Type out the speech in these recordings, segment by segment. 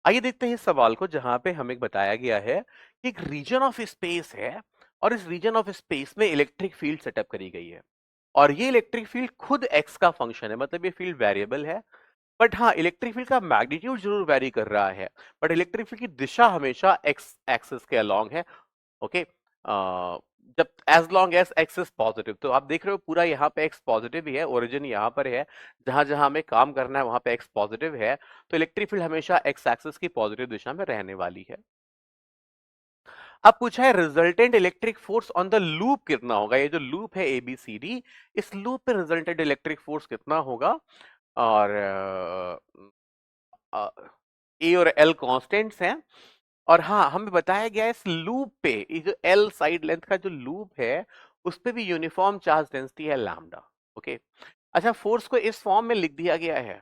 आइए देखते हैं इस सवाल को जहां पे हमें बताया गया है कि एक रीजन ऑफ स्पेस है और इस रीजन ऑफ स्पेस में इलेक्ट्रिक फील्ड सेटअप करी गई है और ये इलेक्ट्रिक फील्ड खुद एक्स का फंक्शन है, मतलब ये फील्ड वेरिएबल है। बट हाँ, इलेक्ट्रिक फील्ड का मैग्नीट्यूड जरूर वेरी कर रहा है, बट इलेक्ट्रिक फील्ड की दिशा हमेशा एक्स एक्सिस के अलोंग है। ओके। जब as long as X is positive, तो आप देख रहे हो पूरा यहाँ पे एक्स पॉजिटिव ही है, ओरिजिन यहाँ पर है, जहां जहां हमें काम करना है वहां पे एक्स पॉजिटिव है, तो इलेक्ट्रिक फील्ड हमेशा एक्स एक्सिस की पॉजिटिव दिशा में रहने वाली है। अब पूछा है resultant electric force on the loop कितना होगा। ये जो लूप है ABCD, इस लूप पे रिजल्टेंट इलेक्ट्रिक फोर्स कितना होगा। और ए और एल कांस्टेंट्स हैं। और हाँ, हमें बताया गया है इस लूप पे, ये जो एल साइड लेंथ का जो लूप है उस पे भी यूनिफॉर्म चार्ज डेंसिटी है लैम्डा। ओके। अच्छा, फोर्स को इस फॉर्म में लिख दिया गया है,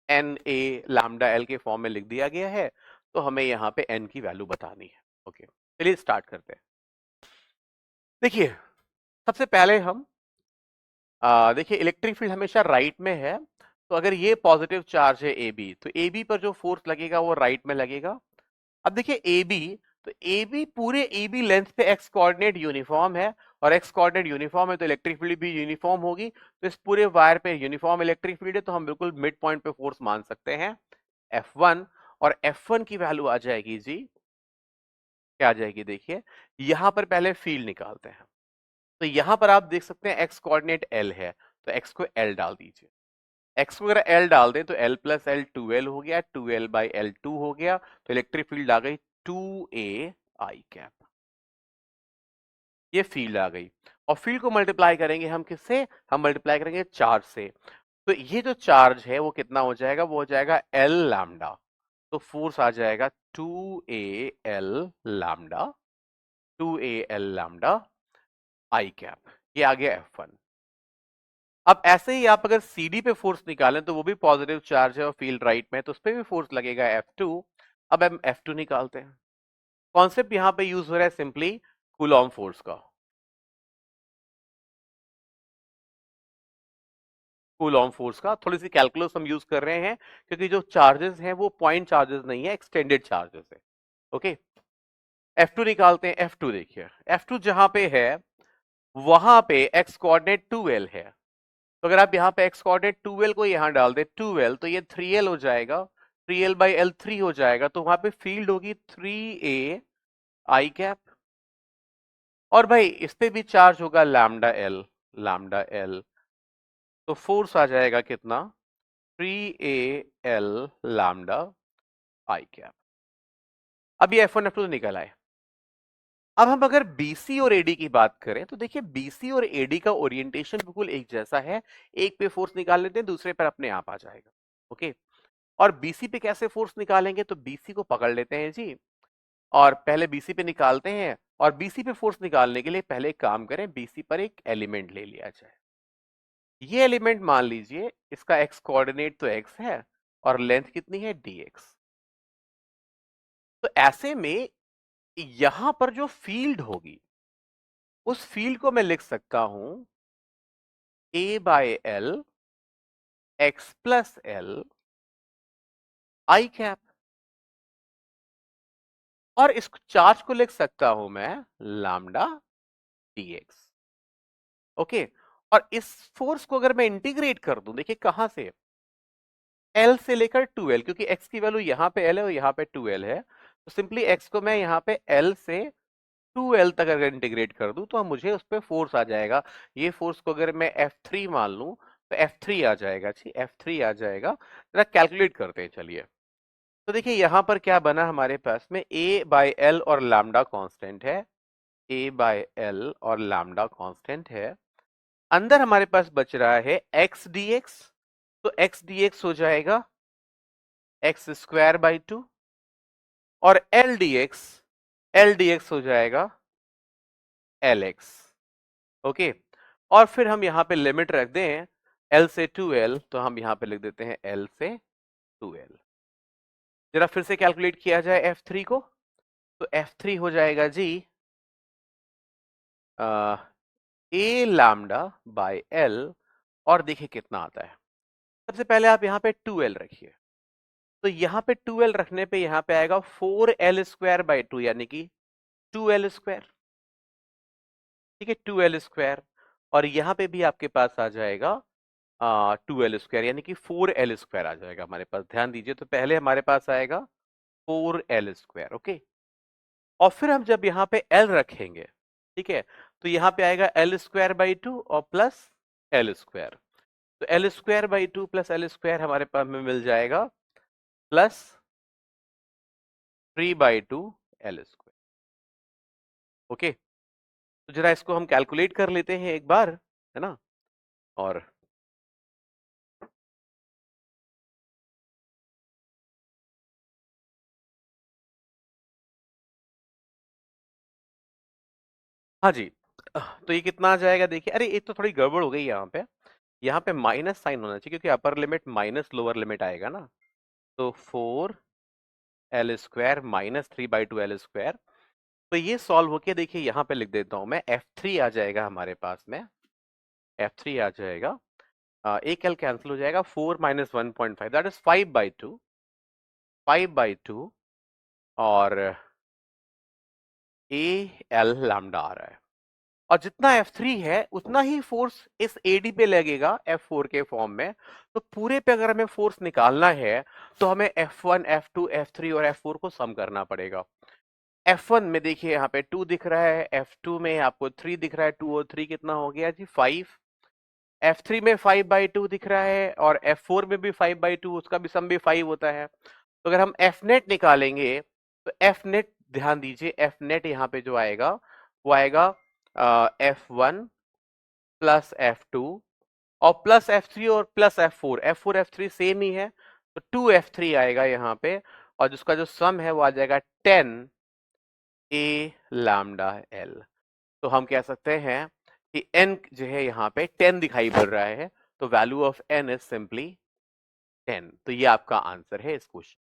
एन ए लैम्डा एल के फॉर्म में लिख दिया गया है, तो हमें यहाँ पे एन की वैल्यू बतानी है। ओके, चलिए स्टार्ट करते हैं। देखिए, सबसे पहले हम देखिए इलेक्ट्रिक फील्ड हमेशा राइट में है, तो अगर ये पॉजिटिव चार्ज है ए बी, तो ए बी पर जो फोर्स लगेगा वो राइट में लगेगा। अब देखिए ए बी, तो ए बी पूरे ए बी लेंथ पे एक्स कोऑर्डिनेट यूनिफॉर्म है, और एक्स कोऑर्डिनेट यूनिफॉर्म है तो इलेक्ट्रिक फील्ड भी यूनिफॉर्म होगी, तो इस पूरे वायर पे यूनिफॉर्म इलेक्ट्रिक फील्ड है, तो हम बिल्कुल मिड पॉइंट पे फोर्स मान सकते हैं F1। और F1 की वैल्यू आ जाएगी जी, क्या आ जाएगी देखिए, यहां पर पहले फील्ड निकालते हैं। तो यहां पर आप देख सकते हैं एक्स कोऑर्डिनेट एल है, तो एक्स को एल डाल दीजिए। एक्स को अगर एल डाल दें तो एल प्लस एल 2L हो गया, 2L बाई एल 2 हो गया, तो इलेक्ट्रिक फील्ड आ गई 2A आई कैप। ये फील्ड आ गई। और फील्ड को मल्टीप्लाई करेंगे हम किससे, हम मल्टीप्लाई करेंगे चार्ज से। तो ये जो चार्ज है वो कितना हो जाएगा, वो हो जाएगा एल लैम्डा। तो फोर्स आ जाएगा 2A L lambda, 2A L lambda I cap. ये आ गया F1। अब ऐसे ही आप अगर CD पे फोर्स निकालें तो वो भी पॉजिटिव चार्ज है और फील्ड राइट में है, तो उस पर भी फोर्स लगेगा F2। अब हम F2 निकालते हैं। कॉन्सेप्ट यहां पे यूज हो रहा है सिंपली कूलॉम फोर्स का। कूलॉम फोर्स का थोड़ी सी कैलकुलस हम यूज कर रहे हैं, क्योंकि जो चार्जेस हैं वो पॉइंट चार्जेस नहीं है, एक्सटेंडेड चार्जेस है। ओके। F2 निकालते हैं। F2 देखिए, F2 जहां पे है वहां पे एक्स कोऑर्डिनेट 2L है, तो अगर आप यहाँ पे एक्स कोऑर्डिनेट 2L को यहाँ डाल दे 2L, तो ये 3L हो जाएगा, 3L बाई एल 3 हो जाएगा, तो वहां पे फील्ड होगी 3A आई कैप। और भाई इस पे भी चार्ज होगा लैम्डा एल, लैम्डा एल, तो फोर्स आ जाएगा कितना, 3A L lambda I cap. अब ये F1 F2 निकल आए। अब हम अगर BC और AD की बात करें तो देखिए BC और AD का ओरिएंटेशन बिल्कुल एक जैसा है। एक पे फोर्स निकाल लेते हैं, दूसरे पर अपने आप आ जाएगा। ओके। और BC पे कैसे फोर्स निकालेंगे, तो BC को पकड़ लेते हैं जी, और पहले BC पे निकालते हैं। और BC पे फोर्स निकालने के लिए पहले एक काम करें, BC पर एक एलिमेंट ले लिया जाए। ये एलिमेंट मान लीजिए इसका x कोऑर्डिनेट तो x है और लेंथ कितनी है dx। तो ऐसे में यहां पर जो फील्ड होगी उस फील्ड को मैं लिख सकता हूं A by L x plus L I cap. और इस चार्ज को लिख सकता हूं मैं लैम्डा dx। ओके। और इस फोर्स को अगर मैं इंटीग्रेट कर दूं, देखिए कहां से, L से लेकर 2L, क्योंकि x की वैल्यू यहां पे L है और यहां पे 2L है, तो सिंपली x को मैं यहां पे L से 2L तक अगर इंटीग्रेट कर दूं तो मुझे उस पर फोर्स आ जाएगा। ये फोर्स को अगर मैं F3 मान लूं तो F3 आ जाएगा जी, F3 आ जाएगा। जरा कैलकुलेट करते हैं चलिए। तो देखिए यहां पर क्या बना हमारे पास में, A बाय एल और लैम्डा कांस्टेंट है, A बाय एल और लैम्डा कांस्टेंट है। अंदर हमारे पास बच रहा है x dx, तो x dx हो जाएगा एक्स स्क्वायर बाई 2, और एल डी एक्स हो जाएगा एल एक्स। ओके। और फिर हम यहां पे लिमिट रख दें एल से 2L, तो हम यहां पे लिख देते हैं एल से 2L। जरा फिर से कैलकुलेट किया जाए F3 को, तो F3 हो जाएगा जी ए लैम्डा बाय एल। और देखिए कितना आता है। सबसे पहले आप यहां पे 2L रखिए, तो यहाँ पे 2l रखने पे यहाँ पे आएगा 4l² / 2 यानी कि 2l²। ठीक है, 2l²। और यहाँ पे भी आपके पास आ जाएगा 2l² यानी कि 4l² आ जाएगा हमारे पास। ध्यान दीजिए, तो पहले हमारे पास आएगा 4l²। ओके, और फिर हम जब यहाँ पे l रखेंगे, ठीक है, तो यहाँ पे आएगा l²/2 और प्लस l²। तो l²/2 प्लस l² हमारे पास में मिल जाएगा प्लस 3/2 l²। ओके, तो जरा इसको हम कैलकुलेट कर लेते हैं एक बार, है ना। और हाँ जी, तो ये कितना आ जाएगा देखिए। अरे ये तो थोड़ी गड़बड़ हो गई यहाँ पे माइनस साइन होना चाहिए, क्योंकि upper limit minus lower limit आएगा ना। तो 4l² माइनस 3/2l²। तो ये सॉल्व होके देखिए यहाँ पे लिख देता हूं मैं, f3 आ जाएगा हमारे पास में। f3 आ जाएगा, एक l कैंसिल हो जाएगा, 4 - 1.5 दैट इज 5/2। 5/2 और al लैम्डा आ रहा है। और जितना F3 है उतना ही फोर्स इस AD पे लगेगा F4 के फॉर्म में। तो पूरे पे अगर हमें फोर्स निकालना है तो हमें F1, F2, F3 और F4 को सम करना पड़ेगा। F1 में देखिए यहाँ पे 2 दिख रहा है, F2 में आपको 3 दिख रहा है, 2 और 3 कितना हो गया जी 5। F3 में 5/2 दिख रहा है और F4 में भी 5/2, उसका भी सम भी 5 होता है। तो अगर हम F नेट निकालेंगे तो F नेट, ध्यान दीजिए, F नेट यहाँ पे जो आएगा वो आएगा F1 प्लस F2 और प्लस F3 और plus F4। F4 F3 same ही है, तो 2F3 आएगा यहाँ पे, और जिसका जो सम है वो आ जाएगा 10 A लैम्डा L। तो हम कह सकते हैं कि n जो है यहाँ पे 10 दिखाई पड़ रहा है, तो value of n is simply 10। तो ये आपका आंसर है इस क्वेश्चन।